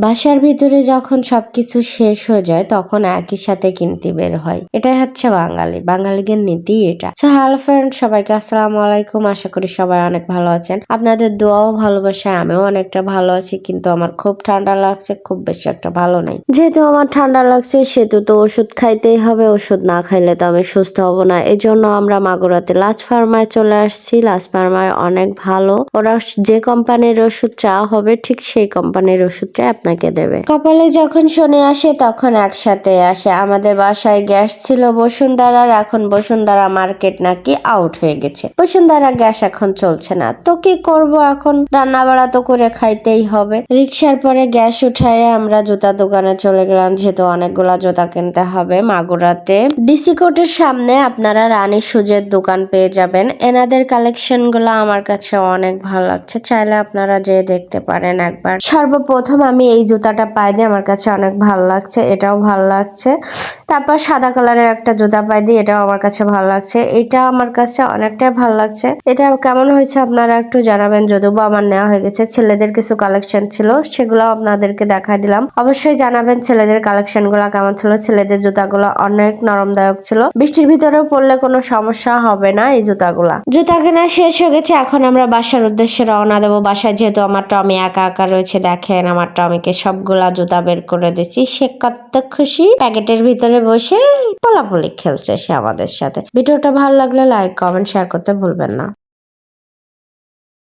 বাসার ভিতরে যখন সবকিছু শেষ হয়ে যায় তখন একই সাথে কিনতে বের হয়। এটাই হচ্ছে বাঙালিদের নীতি এটা। সো হ্যালো ফ্রেন্ড, সবাইকে আসসালামু আলাইকুম। আশা করি সবাই অনেক ভালো আছেন। আপনাদের দোয়াও ভালোবাসায় আমিও অনেকটা ভালো আছি, কিন্তু আমার খুব ঠান্ডা লাগছে, খুব বেশি একটা ভালো নাই। যেহেতু আমার ঠান্ডা লাগছে সেহেতু তো ওষুধ খাইতেই হবে, ওষুধ না খাইলে তো আমি সুস্থ হব না। এই জন্য আমরা মাগুরাতে লাজ ফার্মায় চলে আসছি। লাজ ফার্মায় অনেক ভালো, ওরা যে কোম্পানির ওষুধ চাওয়া হবে ঠিক সেই কোম্পানির ওষুধটা আপনাকে দেবে। কপালে যখন শনি আসে তখন একসাথে আসে। আমাদের বাসায় গ্যাস ছিল বসুন্ধরার, এখন বসুন্ধরা মার্কেট নাকি আউট হয়ে গেছে। বসুন্ধরা গ্যাস এখন চলছে না, তো কি করব, এখন রান্না বাড়া তো করে খাইতেই হবে। রিক্সার পরে গ্যাস উঠায় আমরা জুতা দোকানে চলে গেলাম, যেহেতু অনেকগুলা জুতা কিনতে হবে। মাগুরাতে ডিসি কোর্টের সামনে আপনারা রানী সুজের দোকান পেয়ে যাবেন। এনাদের কালেকশন গুলো আমার কাছে অনেক ভালো লাগছে, চাইলে আপনারা যেয়ে দেখতে পারেন একবার। সর্বপ্রথম আমি এই জুতাটা পাই দিয়ে আমার কাছে অনেক ভালো লাগছে, এটাও ভালো লাগছে। তারপর সাদা কালারের একটা জুতা পাই দিয়ে, এটাও আমার কাছে ভালো লাগছে। এটা আমার কাছে অনেকটাই ভালো লাগছে। এটা কেমন হয়েছে আপনারা একটু জানাবেন, যদিও আমার নেওয়া হয়ে গেছে। ছেলেদের কিছু কালেকশন ছিল, সেগুলো আপনাদেরকে দেখাই দিলাম। অবশ্যই জানাবেন ছেলেদের কালেকশন গুলা কেমন ছিল। ছেলেদের জুতাগুলো অনেক নরমদায়ক ছিল, বৃষ্টির ভিতরেও পড়লে কোনো সমস্যা হবে না। এই জুতা কেনা শেষ হয়ে গেছে, এখন আমরা বাসার উদ্দেশ্যে রওনা দেবো। বাসায় যেহেতু আমার টমি একা একা রয়েছে, দেখেন আমার টমিকে সবগুলা জুতা বের করে দিচ্ছি। সে কত খুশি, প্যাকেটের ভিতরে বসে পোলাপুলি খেলছে সে আমাদের সাথে। ভিডিওটা ভালো লাগলে লাইক কমেন্ট শেয়ার করতে ভুলবেন না।